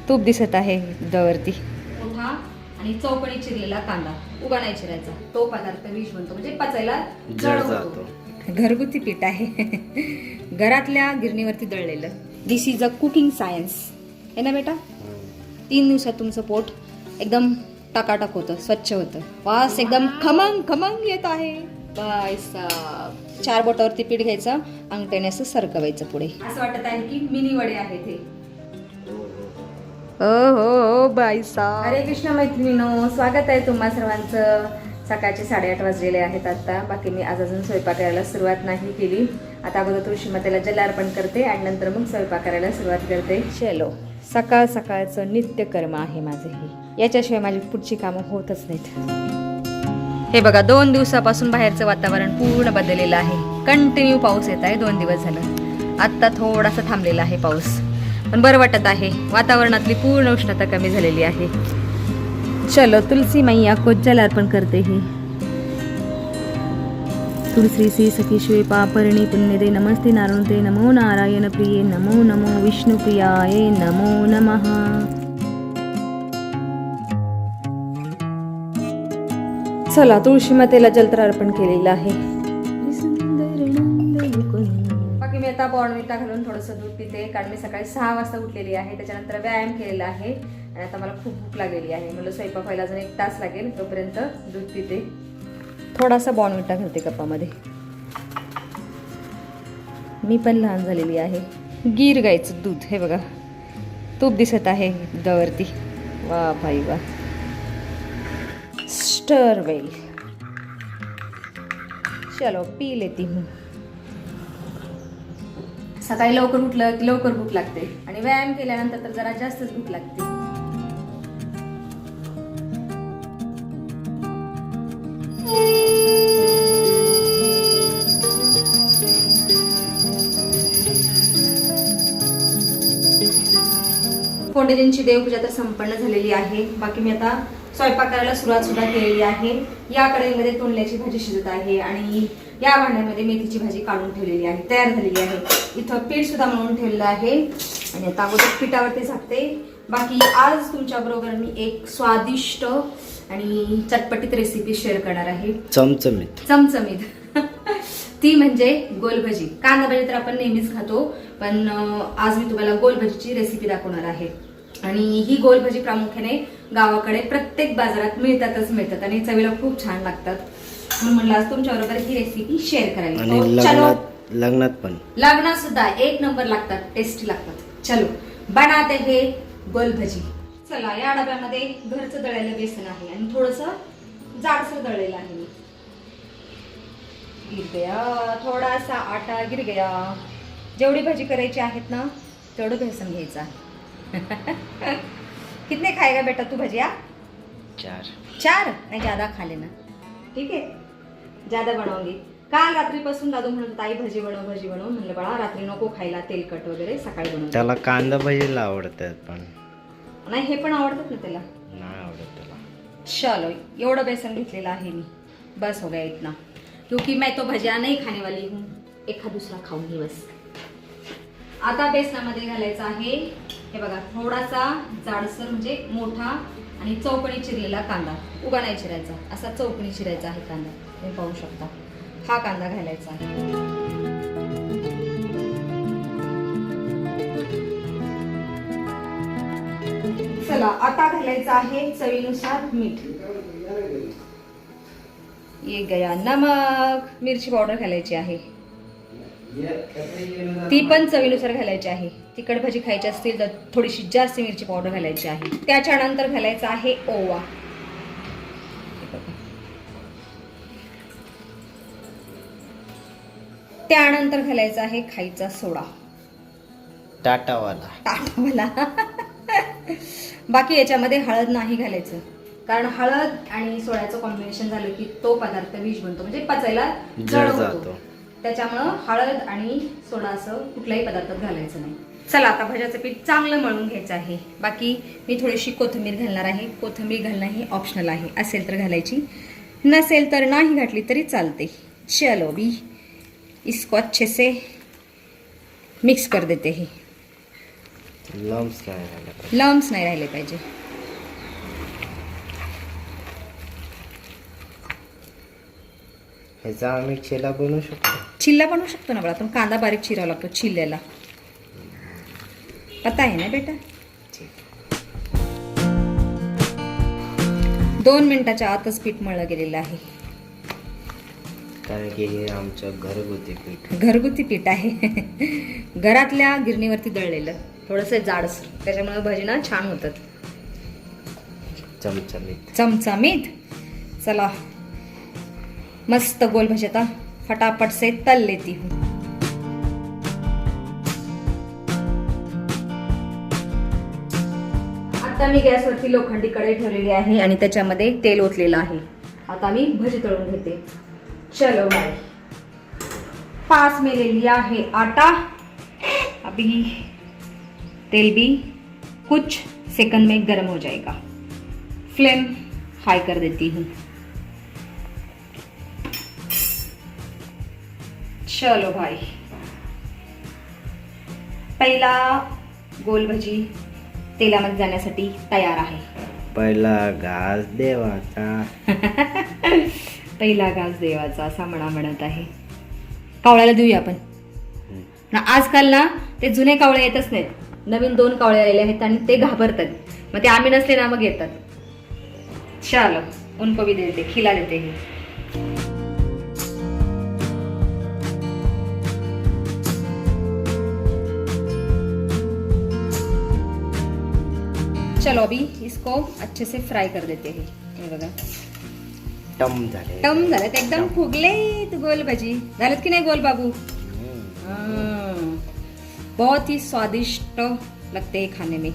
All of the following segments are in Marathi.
तूप दिसत आहे दुधावरती. मोठा आणि चौकणी चिरलेला कांदा, उगा नाही चिरायचा, तो पदार्थ विष बनतो, म्हणजे पचायला जड जातो. घरगुती पीठ आहे, घरातल्या गिरणीवरती दळलेलं. दिस इज अ कुकिंग सायन्स, है ना बेटा? 3 दिवसात तुमचं पोट एकदम टाकाटाक होतं, स्वच्छ होतं, वास एकदम खमंग खमंग येत आहे. बायसा 4 बोटावरती पीठ घ्यायचं, अंगठ्याने असं सरकवायचं पुढे. असं वाटत आहे की मिनी वडे आहेत हे. हो बायसा. हरे कृष्ण मैत्रिणींनो, स्वागत आहे तुम्हा सर्वांचं. सकाळचे 8:30 वाजलेले आहेत आता. बाकी मी आज अजून स्वयंपाक करायला सुरुवात नाही केली. आता अगोदर तुळशी मातेला जल अर्पण करते आणि नंतर मग स्वयंपाक करायला सुरुवात करते. चलो, सकाळ सकाळचं नित्यकर्म आहे माझं हे. याच्याशिवाय माझी पुढची कामं होतच नाहीत. हे बघा, 2 दिवसापासून बाहेरचं वातावरण पूर्ण बदललेलं आहे. कंटिन्यू पाऊस येत आहे 2 दिवस झालं. आत्ता थोडासा थांबलेला आहे पाऊस, पण बरं वाटत आहे. वातावरणातली पूर्ण उष्णता कमी झालेली आहे. चलो, तुलसी मैया को जल अर्पण करते ही. तुलसी सी सखी शिवे पापरणी पुण्य दे नमस्ते नारायणते नमो नारायण प्रिये नमो नमो विष्णु प्रियाय नमो नमः. चला, तुळशी मातेला जलतर अर्पण केलेलं आहे. बाकी मी आता बॉर्नविटा घालून थोडंसं दूध पिते, कारण मी सकाळी 6 वाजता उठलेली आहे. त्याच्यानंतर व्यायाम केलेला आहे आणि आता मला खूप भूक लागलेली आहे. मला स्वयंपाक व्हायला अजून 1 तास लागेल, तोपर्यंत दूध पिते. थोडासा बॉर्नविटा घालते कपामध्ये. मी पण लहान झालेली आहे. गीर गाईचं दूध, हे बघा, तूप दिसत आहे दुधावरती. वा भाई वा. स्टर वेल. चलो, पी लेती हूँ. सकाळी लवकर उठलं की लवकर भूक लागते आणि व्यायाम केल्यानंतर तर जरा जास्तच भूक लागते. कोंडेजींची देवपूजा तर संपन्न झालेली आहे. बाकी मी आता स्वयंपाक करायला सुरुवात सुद्धा केलेली आहे. या कढईमध्ये तोंडल्याची भाजी शिजत आहे आणि या भांड्यामध्ये मेथीची भाजी काढून ठेवलेली आहे, तयार झालेली आहे. इथं पीठ सुद्धा मळून ठेवलेलं आहे आणि आता अगोदर पिठावरती झाकते. बाकी आज तुमच्या बरोबर मी एक स्वादिष्ट आणि चटपटीत रेसिपी शेअर करणार आहे. चमचमीत ती म्हणजे गोलभजी. कांदा भाजी तर आपण नेहमीच खातो, पण आज मी तुम्हाला गोलभजीची रेसिपी दाखवणार आहे. आणि ही गोलभजी प्रामुख्याने गावाकडे प्रत्येक बाजारात मिळतात आणि चवीला खूप छान लागतात. म्हणून म्हणलं आज तुमच्या बरोबर ही रेसिपी शेअर करायला. चलो, लग्नात सुद्धा 1 नंबर लागतात, टेस्टी लागतात. चलो, बनाते हे गोलभजी. चला, या डब्यामध्ये घरचं दळलेलं बेसन आहे आणि थोडंसं जाडसर दळलेलं आहे. गिर गया, थोडासा आटा गिर गया. जेवढी भाजी करायची आहेत ना, तेवढं बेसन घ्यायचं आहे. कितने खाएगा बेटा तू भजिया? 4 नहीं, ज्यादा खा लेना, ठीक है? ज्यादा बनवूंगी. काल रात्रीपासून दादू म्हणत ताई भजी बनव. म्हणलं बाळा, रात्री नको खायला तेलकट वगैरे, सकाळी बनव. त्याला कांदा भजीला आवडतात, पण नाही, हे पण आवडतात ना त्याला. नाही आवडत त्याला. चलो, एवढं बेसन घेतलेलं आहे मी, बस हो गया इतना, क्योंकि मैं तो भजिया नहीं खाने वाली हूँ, एखाद दूसरा खाऊंगी बस. आता बेसनामध्ये घालायचं आहे, हे बघा, थोडासा जाडसर म्हणजे मोठा आणि चौकणी चिरलेला कांदा. उगा नाही चिरायचा, असा चौकणी चिरायचा आहे कांदा. तुम्ही पाहू शकता, हा कांदा घालायचा आहे. चला, आता घालायचं आहे चवीनुसार मीठ. ये गया नमक. मिरची पावडर घालायची आहे, ती पण चवीनुसार घालायची आहे. तिखट भाजी खायची असतील तर थोडीशी जास्त मिरची पावडर घालायची आहे. त्याच्यानंतर घालायचा आहे ओवा. त्यानंतर घालायचा आहे खायचा सोडा, टाटावाला. बाकी याच्यामध्ये हळद नाही घालायचं, कारण हळद आणि सोड्याचं कॉम्बिनेशन झालं की तो पदार्थ विष बनतो, म्हणजे पचायला जड होतो. त्याच्यामुळं हळद आणि सोडा असं कुठल्याही पदार्थात घालायचं नाही. चला, आता भज्याचं पीठ चांगलं मळून घ्यायचं आहे. बाकी मी थोडीशी कोथिंबीर घालणार आहे. कोथिंबीर घालणं ही ऑप्शनल आहे, असेल तर घालायची, नसेल तर नाही घातली तरी चालते. चलो भी इसको अच्छे से मिक्स कर देते हैं. लम्स नाही राहिला पाहिजे. लम्स नाही राहिले पाहिजे. ह्याचा आम्ही चिला बनवू शकतो. चिल्ला बनवू शकतो ना बघा, पण कांदा बारीक चिरावा लागतो चिल्ल्याला. पता आहे ना बेटा. 2 मिनिटाच्या आतच पीठ मळलं गेलेलं आहे. कारण की हे आमचं घरगुती पीठ. घरगुती पीठ आहे. घरातल्या गिरणीवरती दळलेलं, थोडंसं जाडसर, त्याच्यामुळे भजी ना छान होतात, चमचमीत. चमचमीत. चला मस्त गोल भजी आता फटाफट से तल लेती हूँ. आता मी गॅसवरती लोखंडी कढई ठेवलेली आहे आणि त्याच्यामध्ये तेल ओतलेलं आहे. आता मी भजी तळून घेते. चलो भाई, 5 में ले लिया है आटा. अभी तेल भी कुछ सेकंड में गर्म हो जाएगा. फ्लेम हाई कर देती हूँ. चलो भाई, पहिला गोल भजी तेलामध्ये जाण्यासाठी तयार आहे. पहिला घास देवाचा. पहिला घास देवाचा असा म्हणत आहे. कावळ्याला देऊया आपण. आजकाल ना ते जुने कावळे येतच नाहीत, नवीन 2 कावळे आलेले आहेत आणि ते घाबरतात. मग ते आम्ही नसले ना मग येतात. चलो उनको भी देते, खिला देते हैं. चलो अभी इसको अच्छे से फ्राई कर देते हैं. हे बघा टम झाले. टम झालेत, एकदम फुगलेत गोल भजी. झालेत की नाही गोल बाबू? बहुत ही स्वादिष्ट लगते हैं खाने में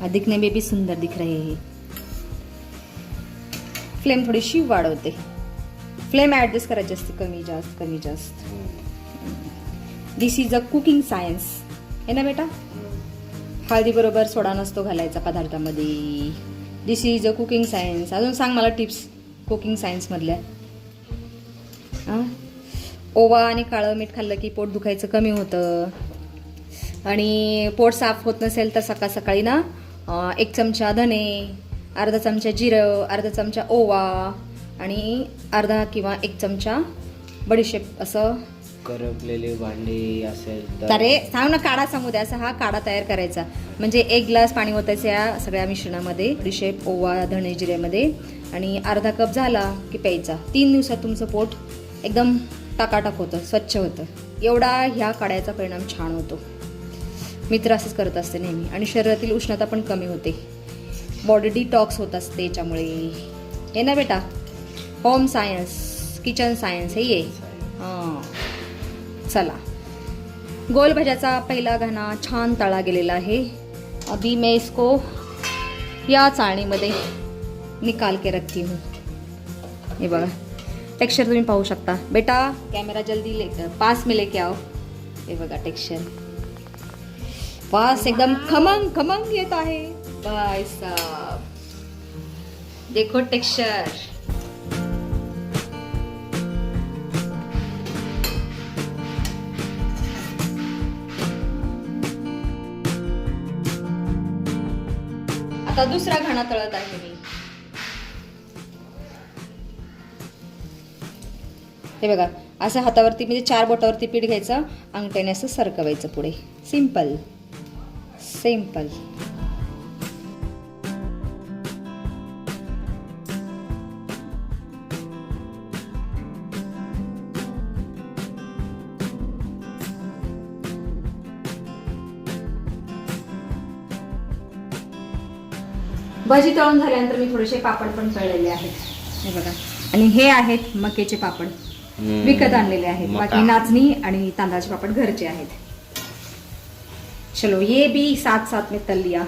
और दिखने में भी सुंदर दिख रहे हैं. फ्लेम थोडीशी वाढवते. फ्लेम ऍडजस्ट करायची असते, कमी जास्त कमी जास्त. दिस इज अ कुकिंग सायन्स है ना बेटा. हळदी बरोबर सोडा नसतो घालायचा पदार्थामध्ये. दिस इज अ कुकिंग सायन्स. अजून सांग मला टिप्स कुकिंग सायन्स मधल्या. ओवा आणि काळं मीठ खाल्लं की पोट दुखायचं कमी होतं. आणि पोट साफ होत नसेल तर सकाळ सकाळी ना 1 चमचा धने, अर्धा चमचा जिरं, अर्धा चमचा ओवा आणि अर्धा किंवा 1 चमचा बडीशेप असं. करपलेली भांडी असेल अरे सांग ना, काढा सांगू द्या. असा हा काढा तयार करायचा. म्हणजे 1 ग्लास पाणी ओतायचं या सगळ्या मिश्रणामध्ये, बडीशेप, ओवा, धणे, जिऱ्यामध्ये, आणि अर्धा कप झाला की प्यायचा. 3 दिवसात तुमचं पोट एकदम टाकाटाक होतं, स्वच्छ होतं. एवढा ह्या काढ्याचा परिणाम छान होतो. मी तर असंच करत असते नेहमी. आणि शरीरातील उष्णता पण कमी होते, बॉडी डिटॉक्स होत असते याच्यामुळे. हे ना बेटा, होम सायन्स, किचन सायन्स हे ये. हां चला, गोल भज्याचा पहिला घाना छान तळा गेलेला आहे. अभी मैं इसको या चाळणीमध्ये निकाल के रखती हूँ. हे बघा टेक्स्चर तुम्ही पाहू शकता. बेटा कॅमेरा जल्दी पास में लेके आओ. हे बघा टेक्स्चर, पास एकदम खमंग खमंग येत आहे. भाई साहब देखो टेक्स्चर. आता दुसरा घाणा तळत आहे मी. हे बघा असं हातावरती म्हणजे 4 बोटावरती पीठ घ्यायचं, अंगठ्याने असं सरकवायचं पुढे. Simple simple. भजी तळून झाल्यानंतर मी थोडेसे पापड पण तळलेले आहेत. हे बघा, आणि हे आहेत मकेचे पापड, विकत आणलेले आहेत. बाकी नाचणी आणि तांदळाचे पापड घरचे आहेत. चलो ये भी साथ साथ में तल लिया.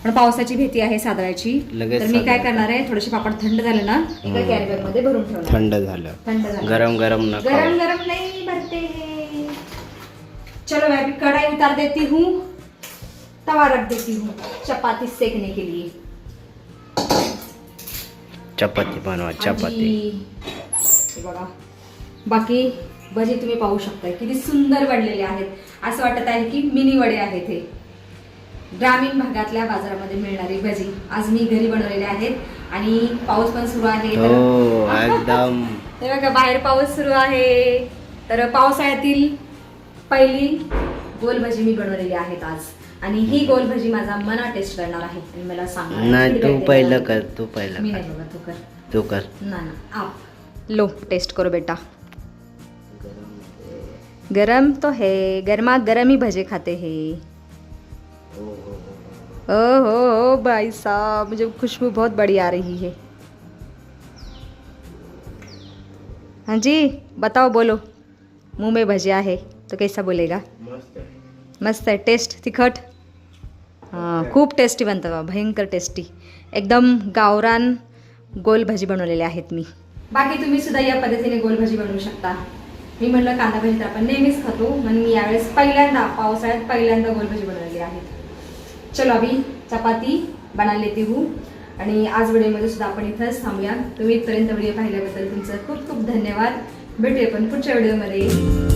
पण पावसाची भीती आहे सादळाची, तर मी काय करणार आहे, थोडेसे पापड थंड झाले ना एका कॅरी बॅग मध्ये भरून ठेवणार. थंड झालं, गरम गरम नका. गरम गरम नहीं भरते हैं. चलो मैं अभी कढ़ाई उतार देती हूँ, तवा रख देती हूँ चपाती सेकने के लिए. चपाती बनवा, चपाती. हे बघा, बाकी भजी तुम्ही पाहू शकता किती सुंदर बनलेले आहेत. असं वाटत आहे की मिनी वडे आहेत हे. ग्रामीण भागातल्या बाजारामध्ये मिळणारी भजी आज मी घरी बनवलेले आहेत. आणि पाऊस पण सुरू आहे तर हो एकदम हे बघा बाहेर पाऊस सुरू आहे. तर पावसाळ्यातील पहिली गोल भजी मी बनवलेली आहेत आज. आणि ही गोल भजी माझा मना टेस्ट करणार आहे आणि मला सांगा. नाही तू पहिलं कर, तू पहिलं मी कर, नाही बघा, तू कर. तू कर. ना ना आप लो टेस्ट करो बेटा. गरम तो है, गर्मा गर्म ही भजे खाते हैं. ओ भाई साहब मुझे खुशबू बहुत बड़ी आ रही है. हाँ जी बताओ, बोलो. मुंह में भजिया है तो कैसा बोलेगा? मस्त आहे. टेस्ट तिखट, हां खूप टेस्टी बनतं बा, भयंकर टेस्टी. एकदम गावरान गोल भजी बनवलेले आहेत मी. बाकी तुम्ही सुद्धा या पद्धतीने गोल भजी बनवू शकता. मी म्हणलं कांदा भजी तर आपण नेहमीच खातो, म्हणून मी यावेळेस पहिल्यांदा पावसाळ्यात पहिल्यांदा गोल भजी बनवलेली आहे. चलो अभी चपाती बना लेती हूँ. आणि आज व्हिडिओमध्ये सुद्धा आपण इथंच थांबूया. तुम्ही इथपर्यंत व्हिडिओ पाहिल्याबद्दल तुमचं खूप खूप धन्यवाद. भेटूया पण पुढच्या व्हिडिओमध्ये.